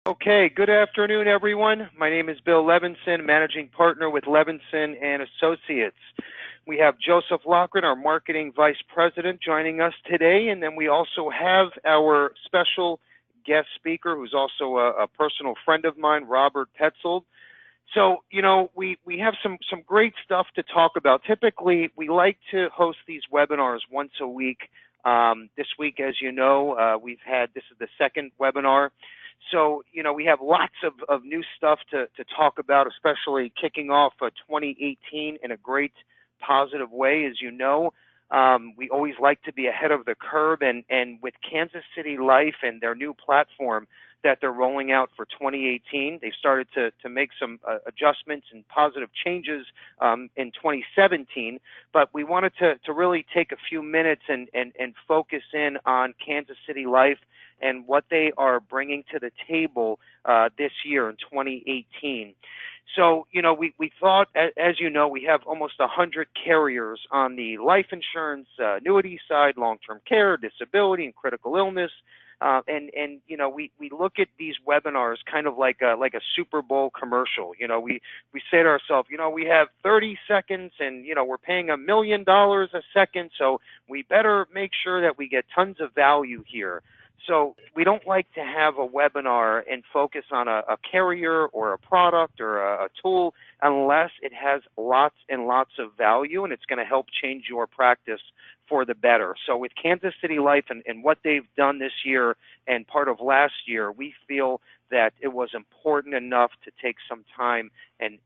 Okay, good afternoon, everyone. My name is Bill Levinson, managing partner with Levinson and Associates. We have Joseph Lochran, our marketing vice president, joining us today, and then we also have our special guest speaker, who's also a personal friend of mine, Robert Petzold. So, we have some great stuff to talk about. Typically, we like to host these webinars once a week. This week, as you know, this is the second webinar. So, we have lots of new stuff to talk about, especially kicking off 2018 in a great positive way. As you know, we always like to be ahead of the curve, and with Kansas City Life and their new platform that they're rolling out for 2018, they started to make some adjustments and positive changes in 2017, but we wanted to really take a few minutes and focus in on Kansas City Life and what they are bringing to the table this year in 2018. So, we thought, as you know, we have almost 100 carriers on the life insurance, annuity side, long-term care, disability, and critical illness. We look at these webinars kind of like a Super Bowl commercial. We say to ourselves, we have 30 seconds and, we're paying $1 million a second, so we better make sure that we get tons of value here. So we don't like to have a webinar and focus on a carrier or a product or a tool unless it has lots and lots of value and it's going to help change your practice for the better. So with Kansas City Life and what they've done this year and part of last year, we feel that it was important enough to take some time and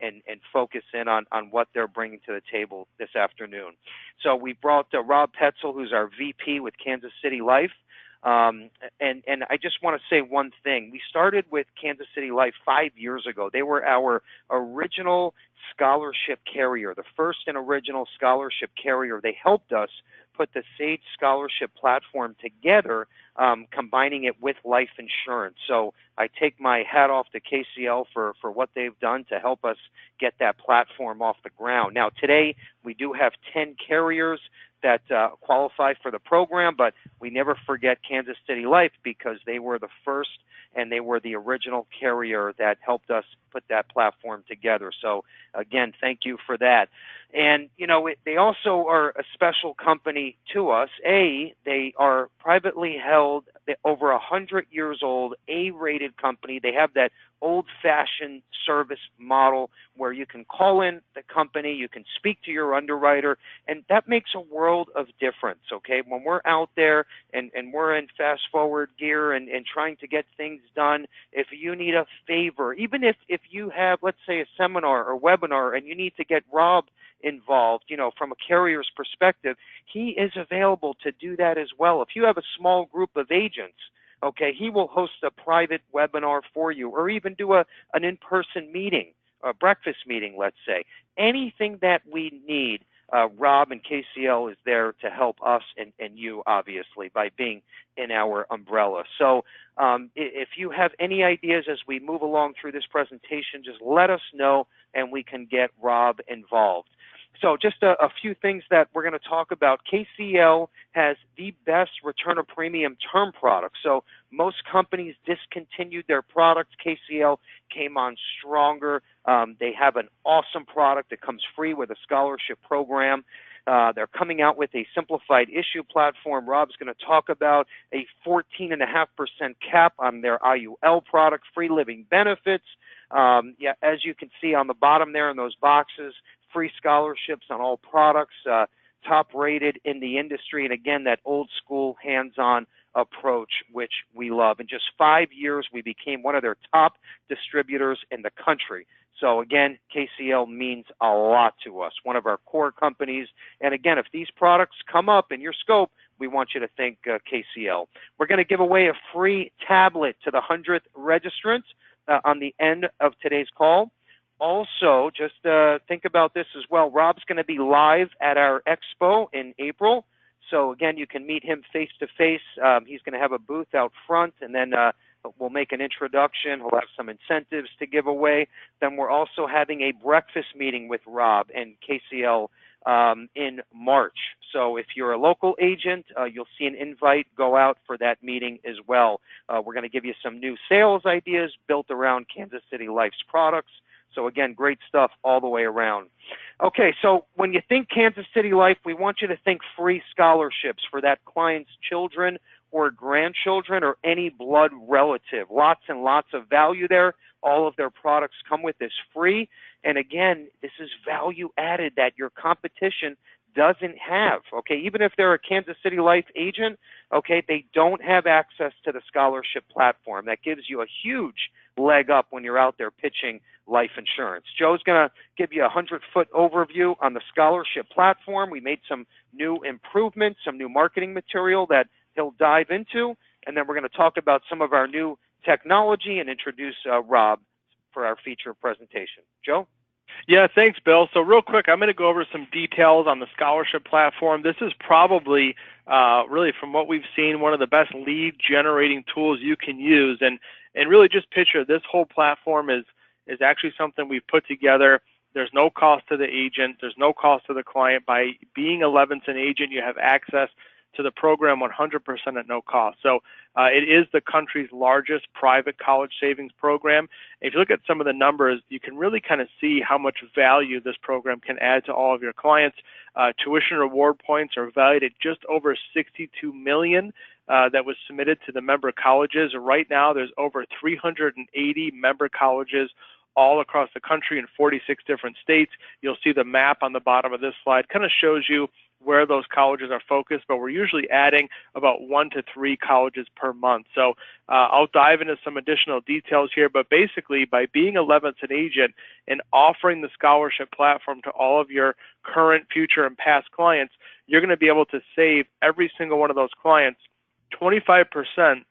focus in on what they're bringing to the table this afternoon. So we brought Rob Petzold, who's our VP with Kansas City Life. And I just want to say one thing. We started with Kansas City Life 5 years ago. They were our original scholarship carrier, the first and original scholarship carrier. They helped us put the Sage Scholarship platform together, combining it with life insurance. So I take my hat off to KCL for what they've done to help us get that platform off the ground. Now, today, we do have 10 carriers that qualify for the program, but we never forget Kansas City Life because they were the first and they were the original carrier that helped us put that platform together. So again, thank you for that. And, they also are a special company to us. They are privately held, over 100 years old, A-rated company. They have that old-fashioned service model where you can call in the company, you can speak to your underwriter, and that makes a world of difference, okay? When we're out there and we're in fast-forward gear and trying to get things done, if you need a favor, even if you have, let's say, a seminar or webinar and you need to get Rob involved, from a carrier's perspective, he is available to do that as well. If you have a small group of agents, okay, he will host a private webinar for you or even do an in-person meeting, a breakfast meeting, let's say. Anything that we need, Rob and KCL is there to help us and you, obviously, by being in our umbrella. So if you have any ideas as we move along through this presentation, just let us know and we can get Rob involved. So just a few things that we're going to talk about. KCL has the best return of premium term product. So most companies discontinued their products. KCL came on stronger. They have an awesome product that comes free with a scholarship program. They're coming out with a simplified issue platform. Rob's going to talk about a 14.5% cap on their IUL product, free living benefits. As you can see on the bottom there in those boxes, free scholarships on all products, top rated in the industry, and again, that old school hands-on approach, which we love. In just 5 years, we became one of their top distributors in the country. So again, KCL means a lot to us, one of our core companies. And again, if these products come up in your scope, we want you to think KCL. We're going to give away a free tablet to the 100th registrant on the end of today's call. Also, just think about this as well. Rob's going to be live at our expo in April. So again, you can meet him face-to-face. He's going to have a booth out front, and then we'll make an introduction. We'll have some incentives to give away. Then we're also having a breakfast meeting with Rob and KCL in March. So if you're a local agent, you'll see an invite go out for that meeting as well. We're going to give you some new sales ideas built around Kansas City Life's products. So again, great stuff all the way around. Okay, so when you think Kansas City Life, we want you to think free scholarships for that client's children or grandchildren or any blood relative. Lots and lots of value there. All of their products come with this free. And again, this is value added that your competition doesn't have, okay? Even if they're a Kansas City Life agent, okay, they don't have access to the scholarship platform. That gives you a huge leg up when you're out there pitching life insurance. Joe's going to give you a 100-foot overview on the scholarship platform. We made some new improvements, some new marketing material that he'll dive into, and then we're going to talk about some of our new technology and introduce Rob for our feature presentation. Joe? Yeah, thanks, Bill. So real quick, I'm going to go over some details on the scholarship platform. This is probably, really from what we've seen, one of the best lead generating tools you can use. And really just picture this whole platform is actually something we've put together. There's no cost to the agent. There's no cost to the client. By being a Levinson agent, you have access to the program 100% at no cost. So it is the country's largest private college savings program. If you look at some of the numbers, you can really kind of see how much value this program can add to all of your clients. Tuition reward points are valued at just over 62 million that was submitted to the member colleges. Right now, there's over 380 member colleges all across the country in 46 different states. You'll see the map on the bottom of this slide kind of shows you where those colleges are focused, but we're usually adding about 1 to 3 colleges per month. So I'll dive into some additional details here, but basically by being a Levinson agent and offering the scholarship platform to all of your current, future, and past clients, you're going to be able to save every single one of those clients 25%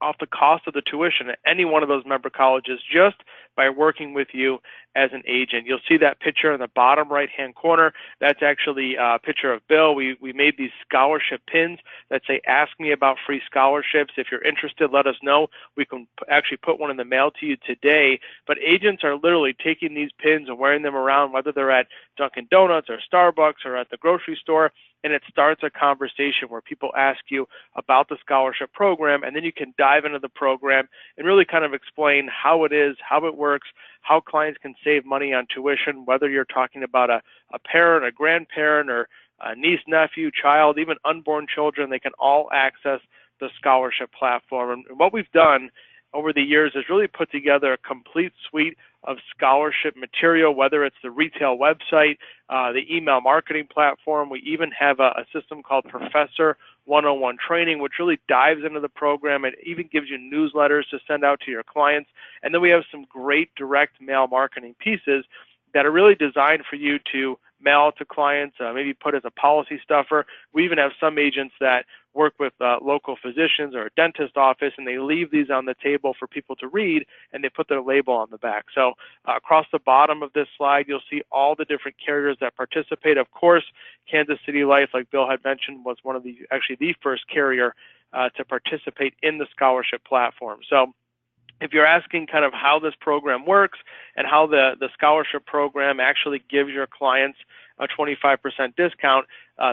off the cost of the tuition at any one of those member colleges just by working with you as an agent. You'll see that picture in the bottom right-hand corner. That's actually a picture of Bill. We made these scholarship pins that say, ask me about free scholarships. If you're interested, let us know. We can actually put one in the mail to you today. But agents are literally taking these pins and wearing them around, whether they're at Dunkin' Donuts or Starbucks or at the grocery store, and it starts a conversation where people ask you about the scholarship program, and then you can dive into the program and really kind of explain how it is, how it works, how clients can save money on tuition, whether you're talking about a parent, a grandparent, or a niece, nephew, child, even unborn children. They can all access the scholarship platform. And what we've done over the years is really put together a complete suite of scholarship material, whether it's the retail website, the email marketing platform. We even have a system called Professor 101 Training, which really dives into the program. It even gives you newsletters to send out to your clients. And then we have some great direct mail marketing pieces that are really designed for you to mail to clients, maybe put as a policy stuffer. We even have some agents that work with local physicians or a dentist office, and they leave these on the table for people to read, and they put their label on the back. So across the bottom of this slide, you'll see all the different carriers that participate. Of course, Kansas City Life, like Bill had mentioned, was one of the, actually the first carrier to participate in the scholarship platform. So if you're asking kind of how this program works and how the scholarship program actually gives your clients a 25% discount,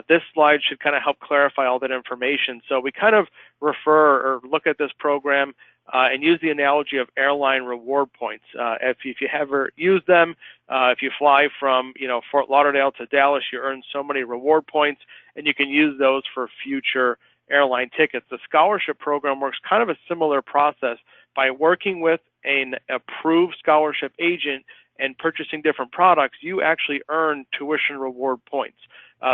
this slide should kind of help clarify all that information. So we kind of refer or look at this program and use the analogy of airline reward points. If you ever use them, if you fly from Fort Lauderdale to Dallas, you earn so many reward points, and you can use those for future airline tickets. The scholarship program works kind of a similar process. By working with an approved scholarship agent and purchasing different products, you actually earn tuition reward points.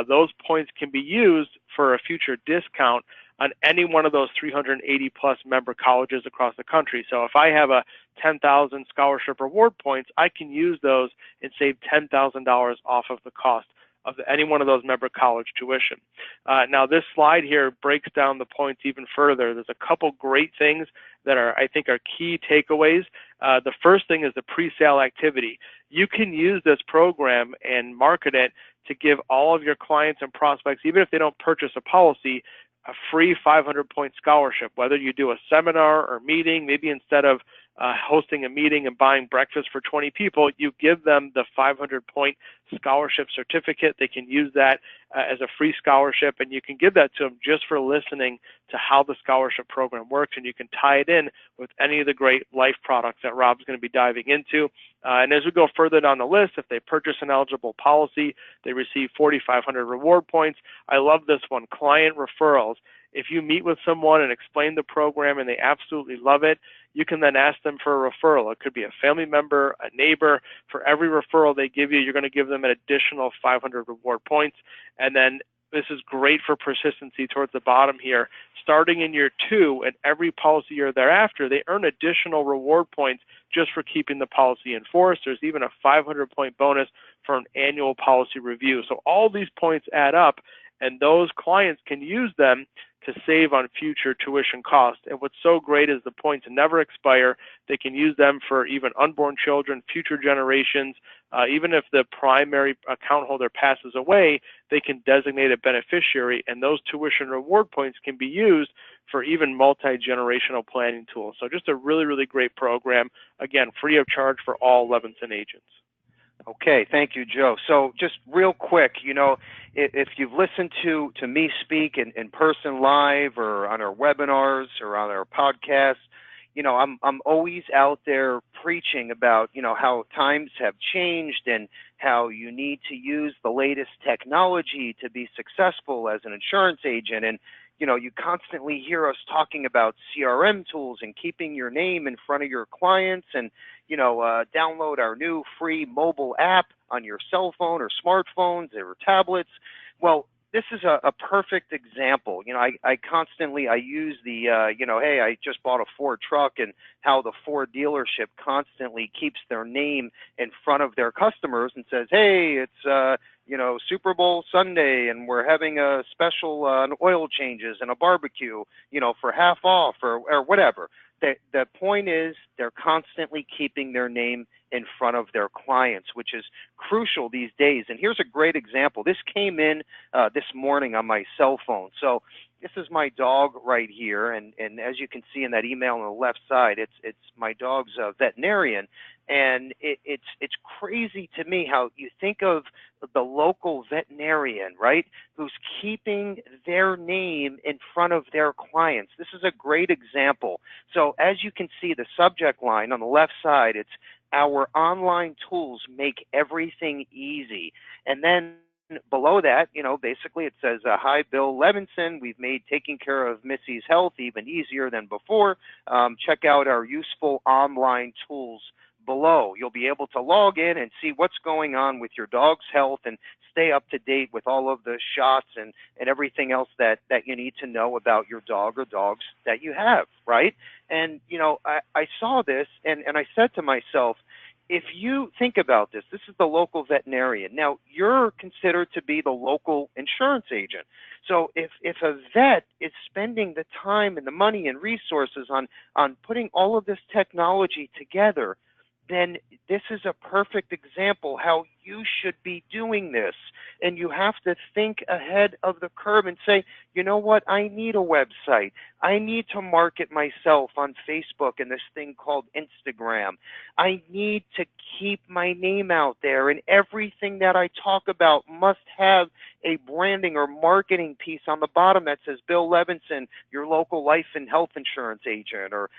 Those points can be used for a future discount on any one of those 380 plus member colleges across the country. So if I have a 10,000 scholarship reward points, I can use those and save $10,000 off of the cost of any one of those member college tuition. Now this slide here breaks down the points even further. There's a couple great things that I think are key takeaways. The first thing is the pre-sale activity. You can use this program and market it to give all of your clients and prospects, even if they don't purchase a policy, a free 500-point scholarship. Whether you do a seminar or meeting, maybe instead of hosting a meeting and buying breakfast for 20 people, you give them the 500-point scholarship certificate. They can use that as a free scholarship, and you can give that to them just for listening to how the scholarship program works, and you can tie it in with any of the great life products that Rob's going to be diving into. And as we go further down the list, if they purchase an eligible policy, they receive 4,500 reward points. I love this one, client referrals. If you meet with someone and explain the program and they absolutely love it, you can then ask them for a referral. It could be a family member, a neighbor. For every referral they give you, you're going to give them an additional 500 reward points. And then this is great for persistency towards the bottom here. Starting in year 2 and every policy year thereafter, they earn additional reward points just for keeping the policy in force. There's even a 500-point bonus for an annual policy review. So all these points add up, and those clients can use them to save on future tuition costs. And what's so great is the points never expire. They can use them for even unborn children, future generations. Even if the primary account holder passes away, they can designate a beneficiary, and those tuition reward points can be used for even multi-generational planning tools. So just a really, really great program. Again, free of charge for all Levinson agents. Okay, thank you, Joe. So just real quick, if you've listened to me speak in person live or on our webinars or on our podcasts, I'm always out there preaching about, how times have changed and how you need to use the latest technology to be successful as an insurance agent. And, you constantly hear us talking about CRM tools and keeping your name in front of your clients and, download our new free mobile app on your cell phone or smartphones or tablets. Well, this is a perfect example. I constantly use the, hey, I just bought a Ford truck, and how the Ford dealership constantly keeps their name in front of their customers and says, hey, it's, Super Bowl Sunday, and we're having a special on oil changes and a barbecue, for half off or whatever. The point is they're constantly keeping their name in front of their clients, which is crucial these days. And here's a great example. This came in this morning on my cell phone. So this is my dog right here, and as you can see in that email on the left side, it's my dog's veterinarian. And it's crazy to me how you think of the local veterinarian, right, who's keeping their name in front of their clients. This is a great example. So as you can see, the subject line on the left side, it's our online tools make everything easy. And then below that, basically it says, hi, Bill Levinson. We've made taking care of Missy's health even easier than before. Check out our useful online tools below. You'll be able to log in and see what's going on with your dog's health and stay up to date with all of the shots and everything else that you need to know about your dog or dogs that you have, right? And, I saw this and I said to myself, if you think about this, this is the local veterinarian. Now, you're considered to be the local insurance agent. So if a vet is spending the time and the money and resources on putting all of this technology together, then this is a perfect example how you should be doing this. And you have to think ahead of the curve and say, you know what, I need a website. I need to market myself on Facebook and this thing called Instagram. I need to keep my name out there, and everything that I talk about must have a branding or marketing piece on the bottom that says Bill Levinson, your local life and health insurance agent, or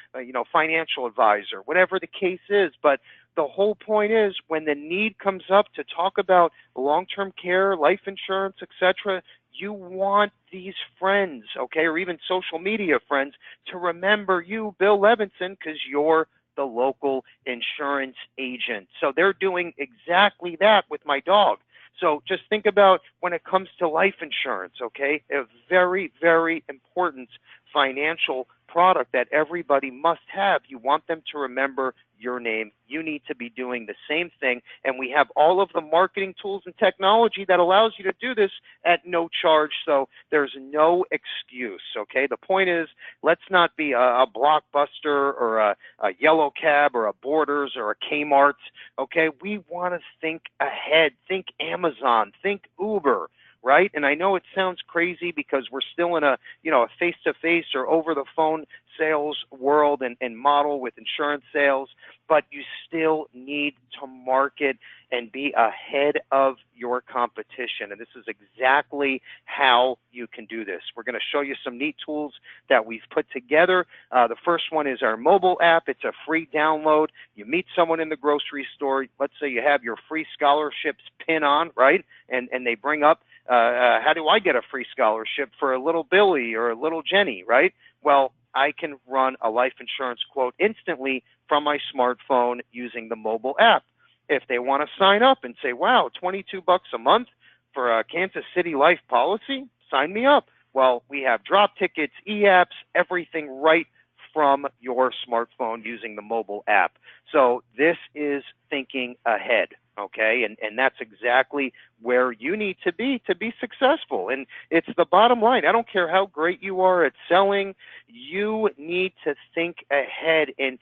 financial advisor, whatever the case is. But the whole point is, when the need comes up to talk about long-term care, life insurance, etc., you want these friends, okay, or even social media friends, to remember you, Bill Levinson, because you're the local insurance agent. So they're doing exactly that with my dog. So just think about when it comes to life insurance, okay, a very, very important financial product that everybody must have. You want them to remember your name. You need to be doing the same thing, and we have all of the marketing tools and technology that allows you to do this at no charge, so there's no excuse, okay? The point is, let's not be a Blockbuster or a Yellow Cab or a Borders or a Kmart, okay? We want to think ahead, think Amazon, think Uber, right? And I know it sounds crazy because we're still in a, a face-to-face or over-the-phone sales world and model with insurance sales, but you still need to market and be ahead of your competition. And this is exactly how you can do this. We're going to show you some neat tools that we've put together. The first one is our mobile app. It's a free download. You meet someone in the grocery store. Let's say you have your free scholarships pin on, right? And they bring up, how do I get a free scholarship for a little Billy or a little Jenny, right? Well, I can run a life insurance quote instantly from my smartphone using the mobile app. If they want to sign up and say, wow, $22 a month for a Kansas City life policy, sign me up. Well, we have drop tickets, e-apps, everything right from your smartphone using the mobile app. So this is thinking ahead, okay? And that's exactly where you need to be successful. And it's the bottom line. I don't care how great you are at selling, you need to think ahead and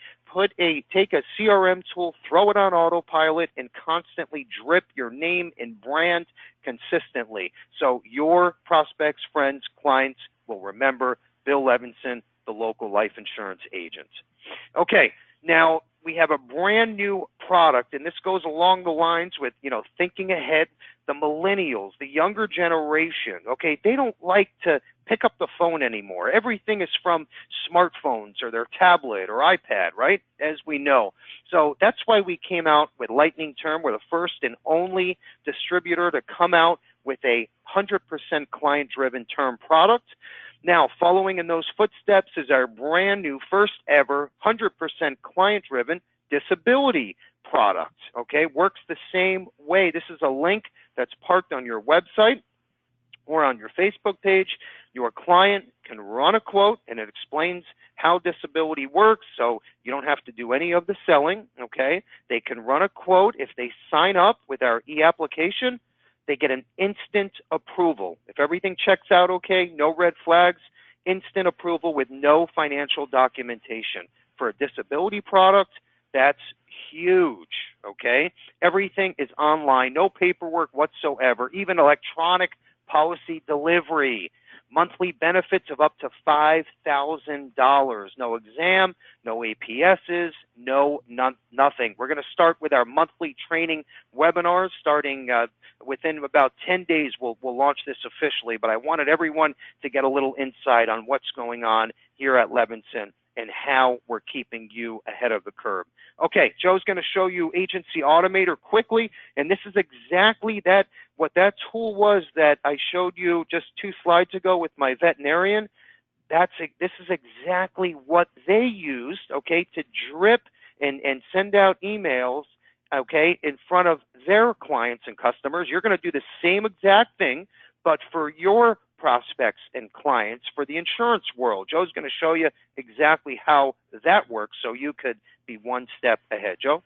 take a CRM tool, throw it on autopilot, and constantly drip your name and brand consistently. So your prospects, friends, clients will remember Bill Levinson, the local life insurance agent. Okay, now we have a brand new product, and this goes along the lines with, thinking ahead. The millennials, the younger generation, okay, they don't like to pick up the phone anymore. Everything is from smartphones or their tablet or iPad, right, as we know. So that's why we came out with Lightning Term. We're the first and only distributor to come out with a 100% client-driven term product. Now, following in those footsteps is our brand new, first ever, 100% client-driven disability product, okay? Works the same way. This is a link that's parked on your website or on your Facebook page. Your client can run a quote, and it explains how disability works, so you don't have to do any of the selling, okay? They can run a quote. If they sign up with our e-application, they get an instant approval. If everything checks out okay, no red flags, instant approval with no financial documentation. For a disability product, that's huge, okay? Everything is online, no paperwork whatsoever, even electronic policy delivery. Monthly benefits of up to $5,000. No exam, no APSs, nothing. We're going to start with our monthly training webinars starting within about 10 days. We'll launch this officially, but I wanted everyone to get a little insight on what's going on here at Levinson and how we're keeping you ahead of the curve. Okay, Joe's going to show you Agency Automator quickly, and this is exactly what that tool was that I showed you just 2 slides ago with my veterinarian. This is exactly what they used, okay, to drip and send out emails, okay, in front of their clients and customers. You're going to do the same exact thing, but for your prospects and clients for the insurance world. Joe's going to show you exactly how that works so you could be one step ahead. Joe?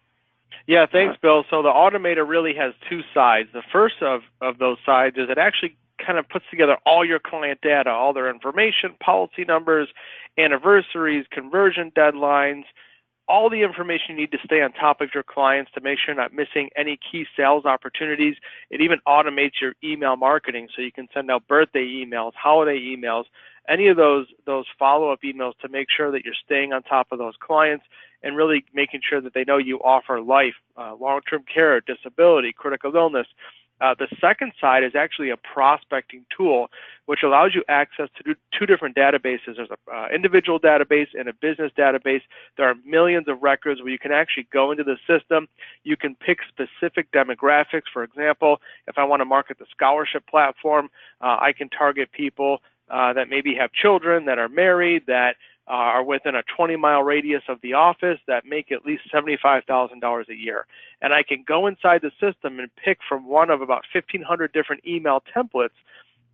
Yeah, thanks, Bill. So the Automator really has 2 sides. The first of those sides is it actually kind of puts together all your client data, all their information, policy numbers, anniversaries, conversion deadlines, all the information you need to stay on top of your clients to make sure you're not missing any key sales opportunities. It even automates your email marketing so you can send out birthday emails, holiday emails, any of those follow-up emails to make sure that you're staying on top of those clients and really making sure that they know you offer life, long-term care, disability, critical illness. The second side is actually a prospecting tool, which allows you access to 2 different databases. There's an individual database and a business database. There are millions of records where you can actually go into the system. You can pick specific demographics. For example, if I want to market the scholarship platform, I can target people that maybe have children, that are married, that are within a 20-mile radius of the office, that make at least $75,000 a year. And I can go inside the system and pick from one of about 1,500 different email templates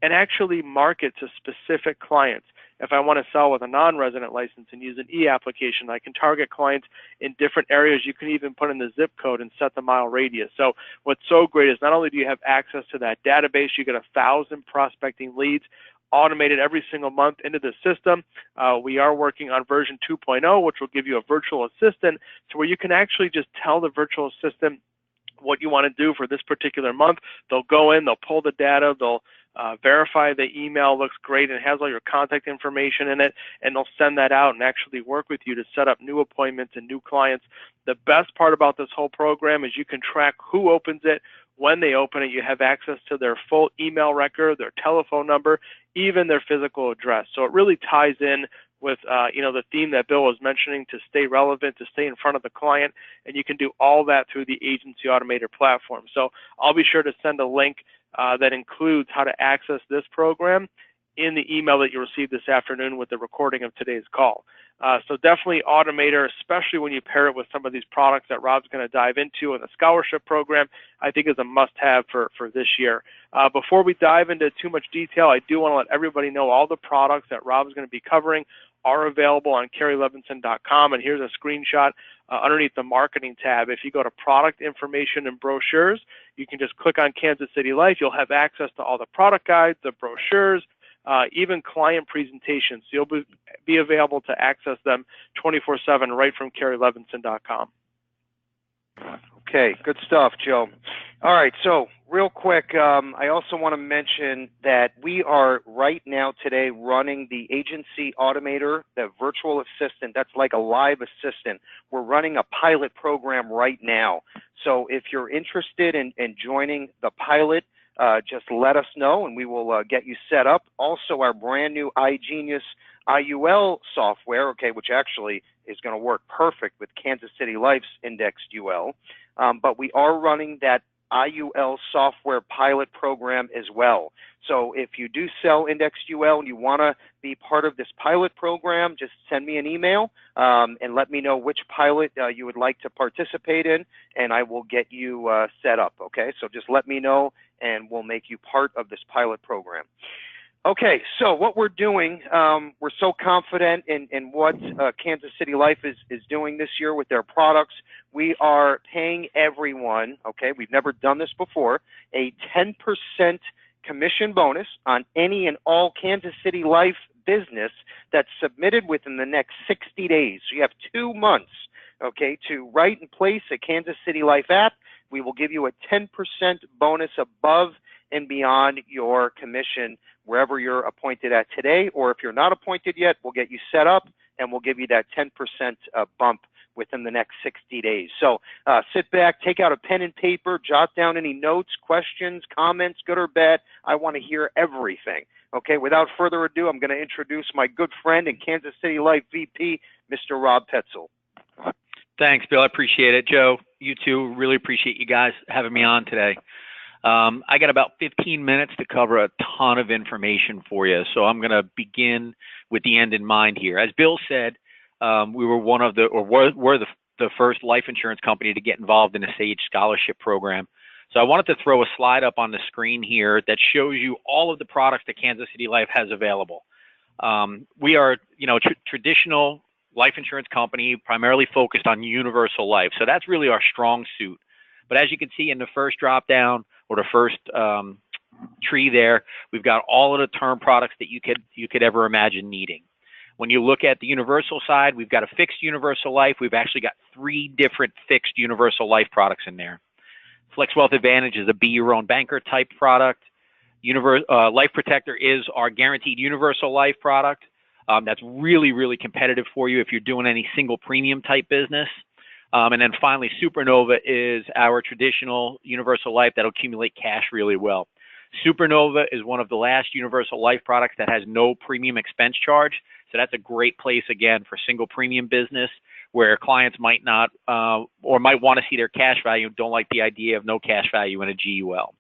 and actually market to specific clients. If I want to sell with a non-resident license and use an e-application, I can target clients in different areas. You can even put in the zip code and set the mile radius. So what's so great is not only do you have access to that database, you get 1,000 prospecting leads automated every single month into the system. We are working on version 2.0, which will give you a virtual assistant to where you can actually just tell the virtual assistant what you want to do for this particular month. They'll go in, they'll pull the data, they'll verify the email looks great and has all your contact information in it, and they'll send that out and actually work with you to set up new appointments and new clients. The best part about this whole program is you can track who opens it, when they open it. You have access to their full email record, their telephone number, even their physical address. So it really ties in with the theme that Bill was mentioning, to stay relevant, to stay in front of the client, and you can do all that through the Agency Automator platform. So I'll be sure to send a link that includes how to access this program in the email that you received this afternoon with the recording of today's call. So definitely Automator, especially when you pair it with some of these products that Rob's going to dive into in the scholarship program, I think is a must-have for this year. Before we dive into too much detail, I do want to let everybody know all the products that Rob's going to be covering are available on CarrieLevinson.com, and here's a screenshot underneath the marketing tab. If you go to product information and brochures, you can just click on Kansas City Life. You'll have access to all the product guides, the brochures, even client presentations. So you'll be available to access them 24/7 right from CarrieLevinson.com. Okay, good stuff, Joe. All right, so real quick, I also want to mention that we are right now today running the Agency Automator, the virtual assistant. That's like a live assistant. We're running a pilot program right now. So if you're interested in joining the pilot, just let us know and we will get you set up. Also, our brand new iGenius IUL software, okay, which actually is going to work perfect with Kansas City Life's indexed UL. But we are running that IUL software pilot program as well. So if you do sell indexed UL and you want to be part of this pilot program, just send me an email and let me know which pilot you would like to participate in, and I will get you set up, okay? So just let me know and we'll make you part of this pilot program. Okay, so what we're doing, we're so confident in what Kansas City Life is doing this year with their products. We are paying everyone, okay, we've never done this before, a 10% commission bonus on any and all Kansas City Life business that's submitted within the next 60 days. So you have 2 months, okay, to write and place a Kansas City Life app. We will give you a 10% bonus above and beyond your commission wherever you're appointed at today, or if you're not appointed yet, we'll get you set up and we'll give you that 10% bump within the next 60 days. So sit back, take out a pen and paper, jot down any notes, questions, comments, good or bad. I want to hear everything. Okay, without further ado, I'm going to introduce my good friend and Kansas City Life VP, Mr. Rob Petzel. Thanks, Bill. I appreciate it. Joe, you too. Really appreciate you guys having me on today. I got about 15 minutes to cover a ton of information for you, so I'm going to begin with the end in mind here. As Bill said, we were we're the first life insurance company to get involved in a SAGE scholarship program. So I wanted to throw a slide up on the screen here that shows you all of the products that Kansas City Life has available. We are, traditional life insurance company primarily focused on universal life. So that's really our strong suit. But as you can see in the first drop down or the first tree there, we've got all of the term products that you could ever imagine needing. When you look at the universal side, we've got a fixed universal life. We've actually got 3 different fixed universal life products in there. Flex Wealth Advantage is a be your own banker type product. Life Protector is our guaranteed universal life product. That's really, really competitive for you if you're doing any single premium type business. And then finally, Supernova is our traditional universal life that'll accumulate cash really well. Supernova is one of the last universal life products that has no premium expense charge. So that's a great place, again, for single premium business where clients might not or might want to see their cash value, don't like the idea of no cash value in a GUL.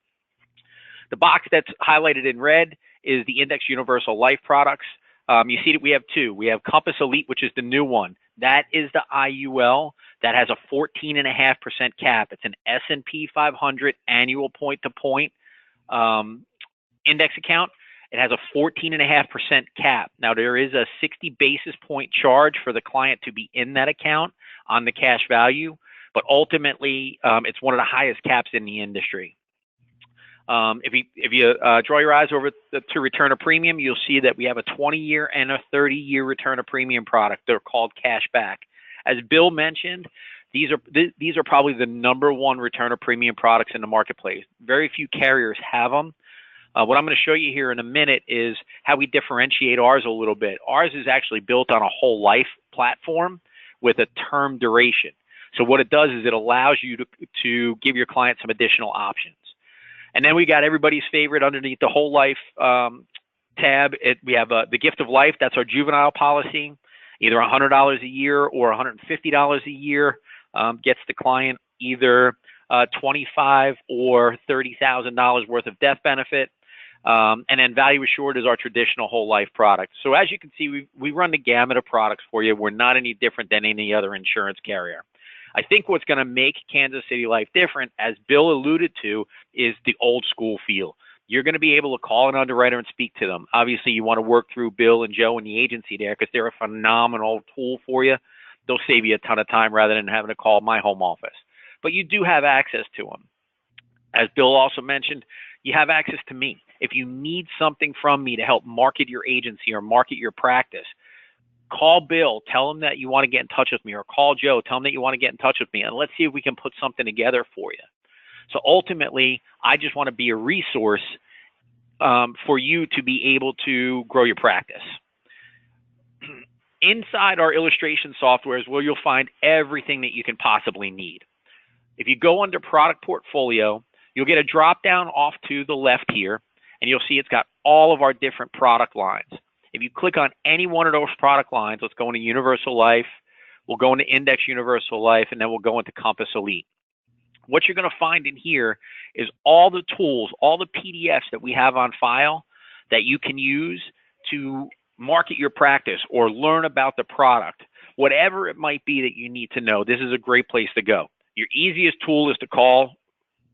The box that's highlighted in red is the Index Universal Life products. You see that we have 2. We have Compass Elite, which is the new one. That is the IUL that has a 14.5% cap. It's an S&P 500 annual point-to-point index account. It has a 14.5% cap. Now, there is a 60 basis point charge for the client to be in that account on the cash value, but ultimately, it's one of the highest caps in the industry. If you draw your eyes over to return of premium, you'll see that we have a 20-year and a 30-year return of premium product. They're called cashback. As Bill mentioned, these are probably the #1 return of premium products in the marketplace. Very few carriers have them. What I'm going to show you here in a minute is how we differentiate ours a little bit. Ours is actually built on a whole life platform with a term duration. So what it does is it allows you to give your client some additional options. And then we got everybody's favorite underneath the whole life tab. We have the gift of life. That's our juvenile policy, either $100 a year or $150 a year. Gets the client either $25,000 or $30,000 worth of death benefit. And then value assured is our traditional whole life product. So as you can see, we run the gamut of products for you. We're not any different than any other insurance carrier. I think what's going to make Kansas City Life different, as Bill alluded to, is the old school feel. You're going to be able to call an underwriter and speak to them. Obviously, you want to work through Bill and Joe and the agency there because they're a phenomenal tool for you. They'll save you a ton of time rather than having to call my home office. But you do have access to them. As Bill also mentioned, you have access to me. If you need something from me to help market your agency or market your practice, call Bill, tell him that you want to get in touch with me, or call Joe, tell him that you want to get in touch with me, and let's see if we can put something together for you. So ultimately, I just want to be a resource for you to be able to grow your practice. Inside our illustration software is where you'll find everything that you can possibly need. If you go under product portfolio, you'll get a drop down off to the left here, and you'll see it's got all of our different product lines. If you click on any one of those product lines, let's go into Universal Life, we'll go into Index Universal Life, and then we'll go into Compass Elite. What you're going to find in here is all the tools, all the PDFs that we have on file that you can use to market your practice or learn about the product. Whatever it might be that you need to know, this is a great place to go. Your easiest tool is to call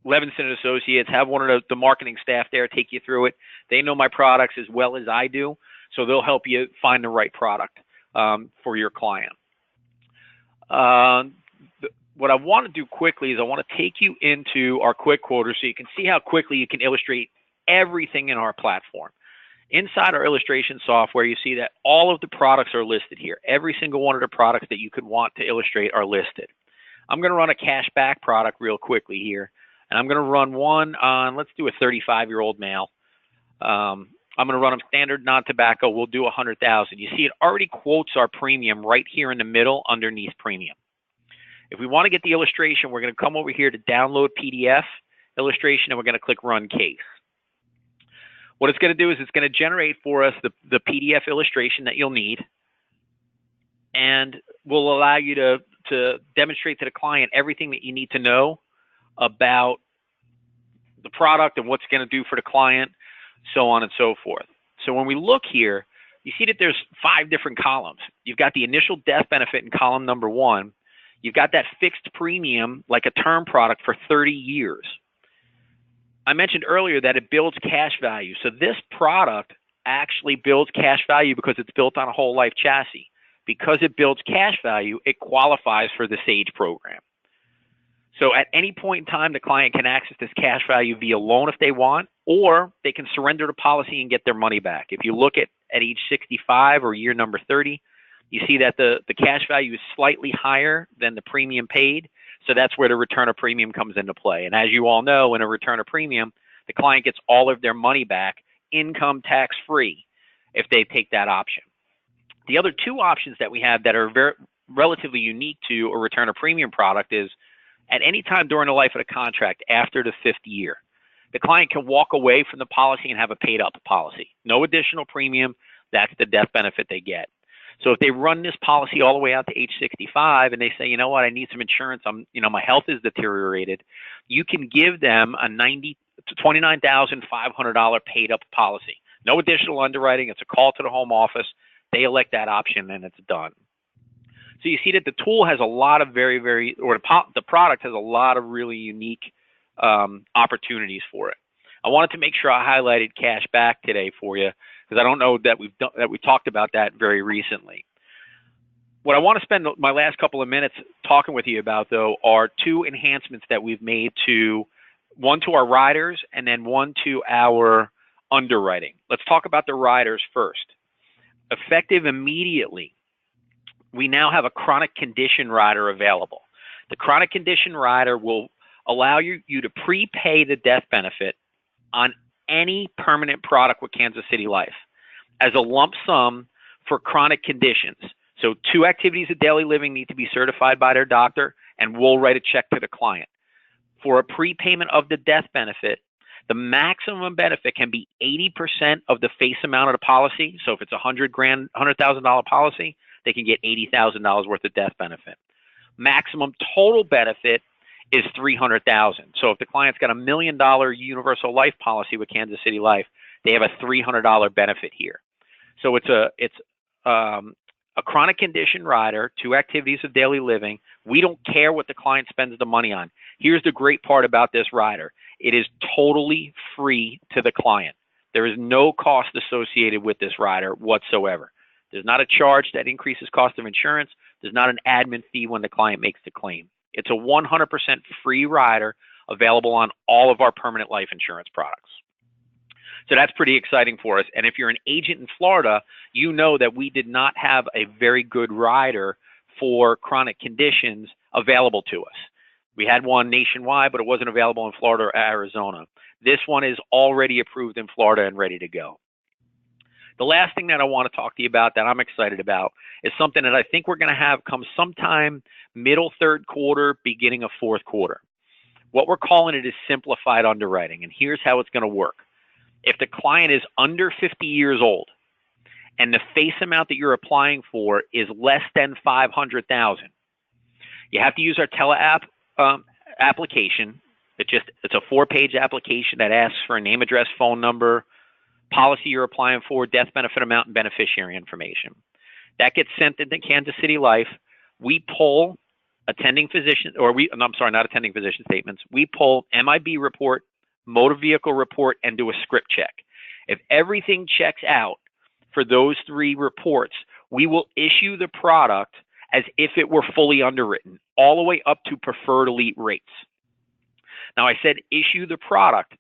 Levinson Associates, have one of the marketing staff there take you through it. They know my products as well as I do, so they'll help you find the right product for your client. What I want to do quickly is I want to take you into our quick quoter so you can see how quickly you can illustrate everything in our platform. Inside our illustration software, you see that all of the products are listed here. Every single one of the products that you could want to illustrate are listed. I'm going to run a cash back product real quickly here. And I'm going to run one on, let's do a 35-year-old male. I'm going to run them standard non-tobacco. We'll do 100,000. You see it already quotes our premium right here in the middle underneath premium. If we want to get the illustration, we're going to come over here to download PDF illustration, and we're going to click run case. What it's going to do is it's going to generate for us the PDF illustration that you'll need, and will allow you to demonstrate to the client everything that you need to know about the product and what's going to do for the client, so on and so forth. So when we look here, you see that there's 5 different columns. You've got the initial death benefit in column number 1. You've got that fixed premium like a term product for 30 years. I mentioned earlier that it builds cash value. So this product actually builds cash value because it's built on a whole life chassis. Because it builds cash value, it qualifies for the SAGE program. So at any point in time, the client can access this cash value via loan if they want, or they can surrender the policy and get their money back. If you look at age 65 or year number 30, you see that the cash value is slightly higher than the premium paid. So that's where the return of premium comes into play. And as you all know, in a return of premium, the client gets all of their money back, income tax free, if they take that option. The other 2 options that we have that are relatively unique to a return of premium product is at any time during the life of the contract after the 5th year, the client can walk away from the policy and have a paid up policy. No additional premium. That's the death benefit they get. So if they run this policy all the way out to age 65 and they say, you know what, I need some insurance, my health is deteriorated, you can give them a $29,500 paid up policy. No additional underwriting. It's a call to the home office. They elect that option and it's done. So you see that the tool has a lot of the product has a lot of really unique opportunities for it. I wanted to make sure I highlighted cash back today for you because I don't know that we talked about that very recently. What I want to spend my last couple of minutes talking with you about, though, are 2 enhancements that we've made one to our riders and then one to our underwriting. Let's talk about the riders first. Effective immediately, we now have a chronic condition rider available. The chronic condition rider will allow you to prepay the death benefit on any permanent product with Kansas City Life as a lump sum for chronic conditions. So 2 activities of daily living need to be certified by their doctor, and we'll write a check to the client. For a prepayment of the death benefit, the maximum benefit can be 80% of the face amount of the policy. So if it's $100,000 policy, they can get $80,000 worth of death benefit. Maximum total benefit is $300,000. So if the client's got $1 million universal life policy with Kansas City Life, they have a $300 benefit here. So it's a chronic condition rider, 2 activities of daily living. We don't care what the client spends the money on. Here's the great part about this rider. It is totally free to the client. There is no cost associated with this rider whatsoever. There's not a charge that increases cost of insurance. There's not an admin fee when the client makes the claim. It's a 100% free rider available on all of our permanent life insurance products. So that's pretty exciting for us. And if you're an agent in Florida, you know that we did not have a very good rider for chronic conditions available to us. We had one nationwide, but it wasn't available in Florida or Arizona. This one is already approved in Florida and ready to go. The last thing that I want to talk to you about that I'm excited about is something that I think we're going to have come sometime middle 3rd quarter, beginning of 4th quarter. What we're calling it is simplified underwriting, and here's how it's going to work. If the client is under 50 years old and the face amount that you're applying for is less than $500,000, you have to use our tele-app application. It's a 4-page application that asks for a name, address, phone number, policy you're applying for, death benefit amount, and beneficiary information. That gets sent into Kansas City Life. We pull attending physician, not attending physician statements. We pull MIB report, motor vehicle report, and do a script check. If everything checks out for those 3 reports, we will issue the product as if it were fully underwritten, all the way up to preferred elite rates. Now, I said issue the product.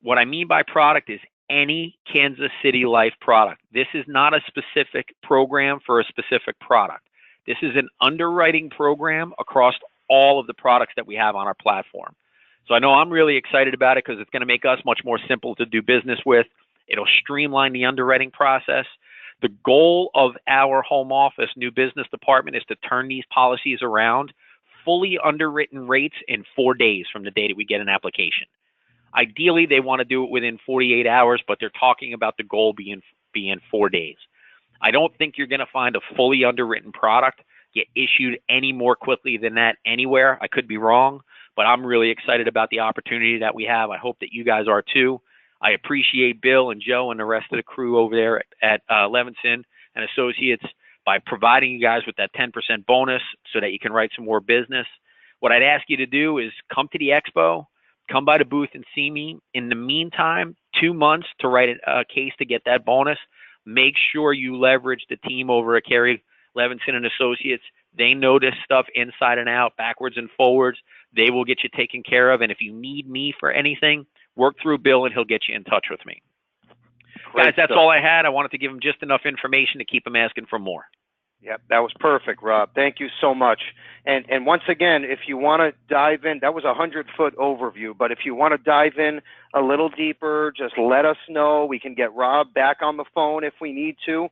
What I mean by product is any Kansas City Life product. This is not a specific program for a specific product. This is an underwriting program across all of the products that we have on our platform. So I know I'm really excited about it because it's going to make us much more simple to do business with. It'll streamline the underwriting process. The goal of our home office new business department is to turn these policies around, fully underwritten rates in 4 days from the day that we get an application. Ideally, they want to do it within 48 hours, but they're talking about the goal being 4 days. I don't think you're going to find a fully underwritten product get issued any more quickly than that anywhere. I could be wrong, but I'm really excited about the opportunity that we have. I hope that you guys are too. I appreciate Bill and Joe and the rest of the crew over there at Levinson and Associates by providing you guys with that 10% bonus so that you can write some more business. What I'd ask you to do is come to the expo, come by the booth and see me. In the meantime, 2 months to write a case to get that bonus. Make sure you leverage the team over at Carey Levinson and Associates. They know this stuff inside and out, backwards and forwards. They will get you taken care of. And if you need me for anything, work through Bill and he'll get you in touch with me. Guys, that's all I had. I wanted to give him just enough information to keep him asking for more. Yep, that was perfect, Rob. Thank you so much. And once again, if you want to dive in, that was a 100-foot overview, but if you want to dive in a little deeper, just let us know. We can get Rob back on the phone if we need to.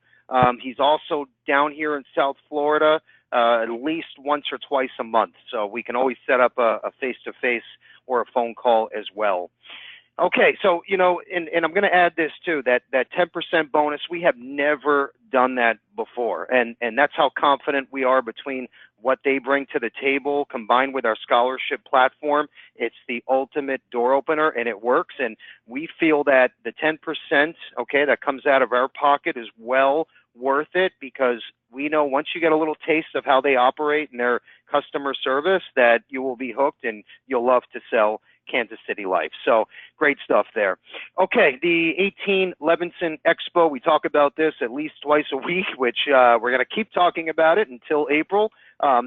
He's also down here in South Florida at least once or twice a month, so we can always set up a face-to-face or a phone call as well. Okay, so, you know, and I'm going to add this too, that 10% bonus, we have never done that before. And that's how confident we are between what they bring to the table combined with our scholarship platform. It's the ultimate door opener and it works. And we feel that the 10%, okay, that comes out of our pocket is well worth it because we know once you get a little taste of how they operate and their customer service that you will be hooked and you'll love to sell Kansas City Life. So great stuff there. Okay, the 18 Levinson Expo, we talk about this at least twice a week, which we're going to keep talking about it until April.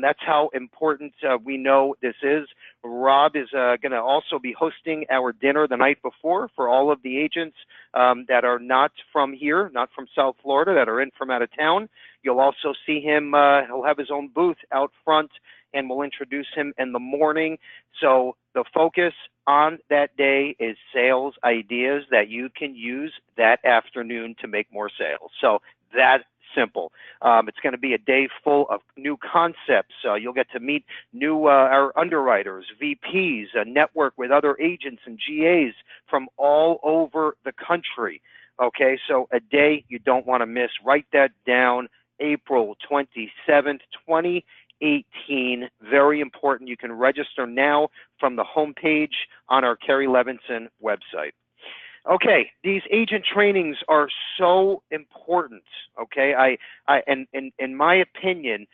That's how important we know this is. Rob is going to also be hosting our dinner the night before for all of the agents that are not from here, not from South Florida, that are in from out of town. You'll also see him, he'll have his own booth out front, and we'll introduce him in the morning. So the focus on that day is sales ideas that you can use that afternoon to make more sales. So that simple. It's going to be a day full of new concepts. You'll get to meet new our underwriters, VPs, network with other agents and GAs from all over the country. Okay, so a day you don't want to miss. Write that down, April 27th, 2018. Very important. You can register now from the homepage on our Kerry Levinson website. Okay, these agent trainings are so important. Okay, and in my opinion,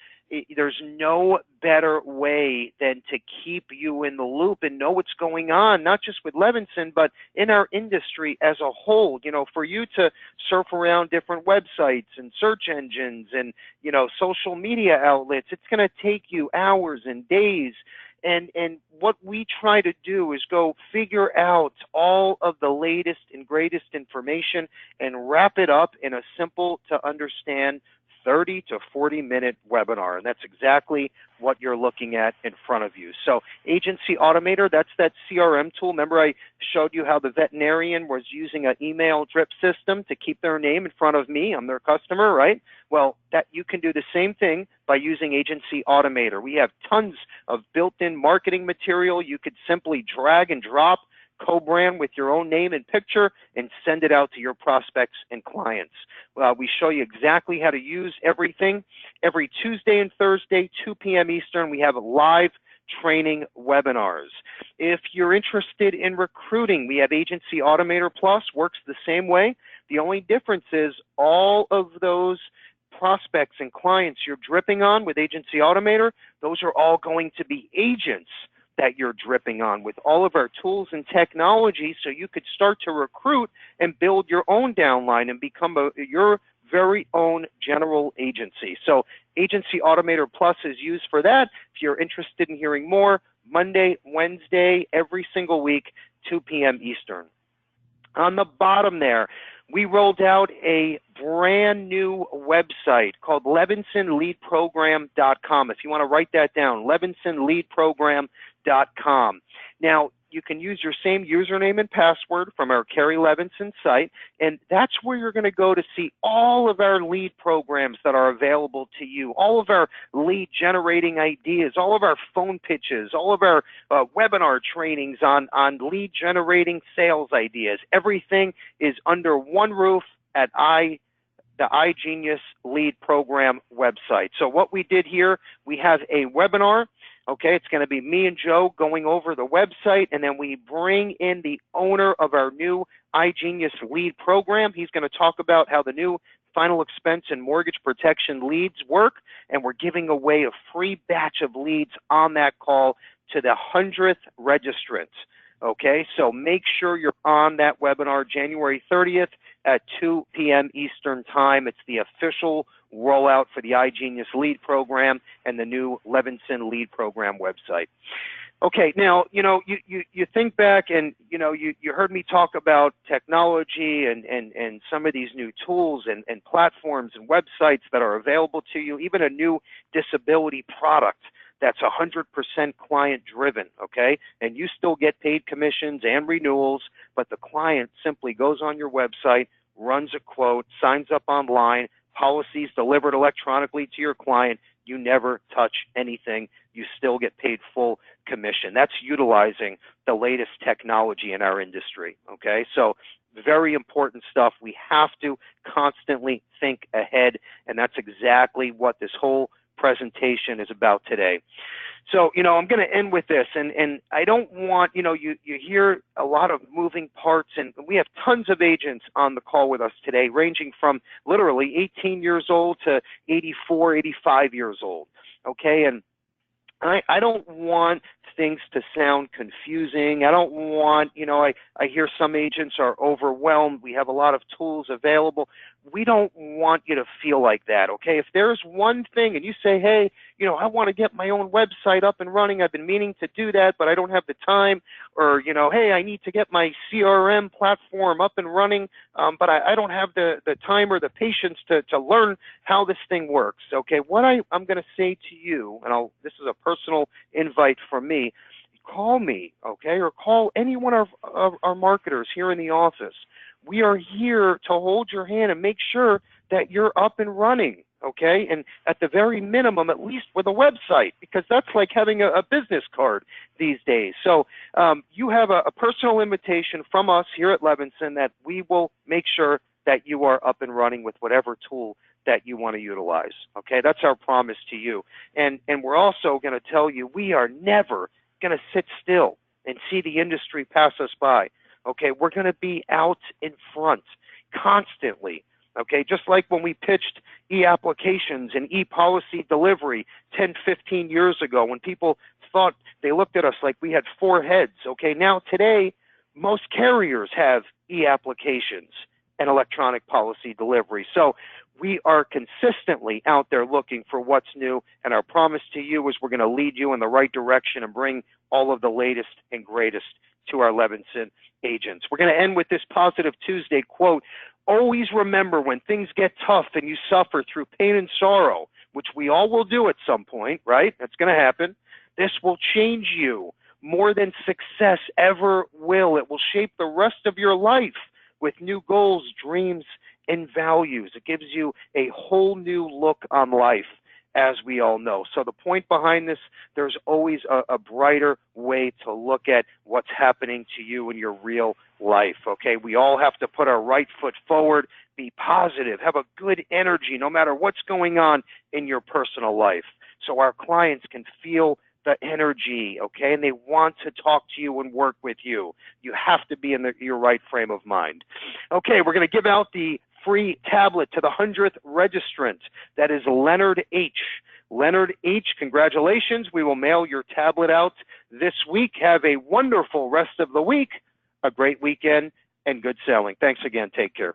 there's no better way than to keep you in the loop and know what's going on, not just with Levinson, but in our industry as a whole. You know, for you to surf around different websites and search engines and, you know, social media outlets, it's going to take you hours and days. And what we try to do is go figure out all of the latest and greatest information and wrap it up in a simple to understand 30 to 40-minute webinar. And that's exactly what you're looking at in front of you. So Agency Automator, that's that CRM tool. Remember I showed you how the veterinarian was using an email drip system to keep their name in front of me. I'm their customer, right? Well, that you can do the same thing by using Agency Automator. We have tons of built-in marketing material. You could simply drag and drop, co-brand with your own name and picture, and send it out to your prospects and clients. We show you exactly how to use everything. Every Tuesday and Thursday, 2 p.m. Eastern, we have live training webinars. If you're interested in recruiting, we have Agency Automator Plus, works the same way. The only difference is all of those prospects and clients you're dripping on with Agency Automator, those are all going to be agents that you're dripping on with all of our tools and technology, so you could start to recruit and build your own downline and become your very own general agency. So Agency Automator Plus is used for that. If you're interested in hearing more, Monday, Wednesday, every single week, 2 p.m. Eastern. On the bottom there, we rolled out a brand new website called LevinsonLeadProgram.com. If you want to write that down, LevinsonLeadProgram.com. Now, you can use your same username and password from our Kerry Levinson site, and that's where you're going to go to see all of our lead programs that are available to you, all of our lead generating ideas, all of our phone pitches, all of our webinar trainings on lead generating sales ideas. Everything is under one roof at the iGenius Lead Program website. So what we did here, we have a webinar. Okay, it's going to be me and Joe going over the website, and then we bring in the owner of our new iGenius Lead Program. He's going to talk about how the new final expense and mortgage protection leads work, and we're giving away a free batch of leads on that call to the 100th registrant. Okay, so make sure you're on that webinar January 30th at 2 p.m. Eastern Time. It's the official rollout for the iGenius Lead Program and the new Levinson Lead Program website. Okay, now, you know, you think back and, you know, you heard me talk about technology and some of these new tools and platforms and websites that are available to you, even a new disability product that's 100% client driven, okay? And you still get paid commissions and renewals, but the client simply goes on your website, runs a quote, signs up online, policies delivered electronically to your client. You never touch anything. You still get paid full commission. That's utilizing the latest technology in our industry, okay? So very important stuff. We have to constantly think ahead, and that's exactly what this whole presentation is about today. So, you know, I'm going to end with this, and I don't want, you know, you hear a lot of moving parts, and we have tons of agents on the call with us today, ranging from literally 18 years old to 84, 85 years old, okay? And I don't want things to sound confusing. I don't want, you know, I hear some agents are overwhelmed. We have a lot of tools available. we don't want you to feel like that, okay? If there's one thing and you say, hey, you know, I want to get my own website up and running, I've been meaning to do that, but I don't have the time, or, you know, hey, I need to get my CRM platform up and running, but I don't have the time or the patience to learn how this thing works, okay? What I'm going to say to you, and this is a personal invite from me, call me, okay, or call any one of our marketers here in the office. We are here to hold your hand and make sure that you're up and running, okay? And at the very minimum, at least with a website, because that's like having a business card these days. So you have a personal invitation from us here at Levinson that we will make sure that you are up and running with whatever tool that you want to utilize, okay? That's our promise to you. And we're also going to tell you we are never going to sit still and see the industry pass us by. Okay, we're going to be out in front constantly. Okay, just like when we pitched e-applications and e-policy delivery 10, 15 years ago, when people thought, they looked at us like we had four heads. Okay, now today, most carriers have e-applications and electronic policy delivery. So we are consistently out there looking for what's new, and our promise to you is we're going to lead you in the right direction and bring all of the latest and greatest to our Levinson agents. We're going to end with this Positive Tuesday quote. Always remember, when things get tough and you suffer through pain and sorrow, which we all will do at some point, right? That's going to happen. This will change you more than success ever will. It will shape the rest of your life with new goals, dreams, and values. It gives you a whole new look on life, as we all know. So the point behind this, there's always a brighter way to look at what's happening to you in your real life, okay? We all have to put our right foot forward, be positive, have a good energy no matter what's going on in your personal life, so our clients can feel the energy, okay? And they want to talk to you and work with you. You have to be in your right frame of mind. Okay, we're going to give out the free tablet to the 100th registrant. That is Leonard H. Leonard H., congratulations. We will mail your tablet out this week. Have a wonderful rest of the week, a great weekend, and good selling. Thanks again. Take care.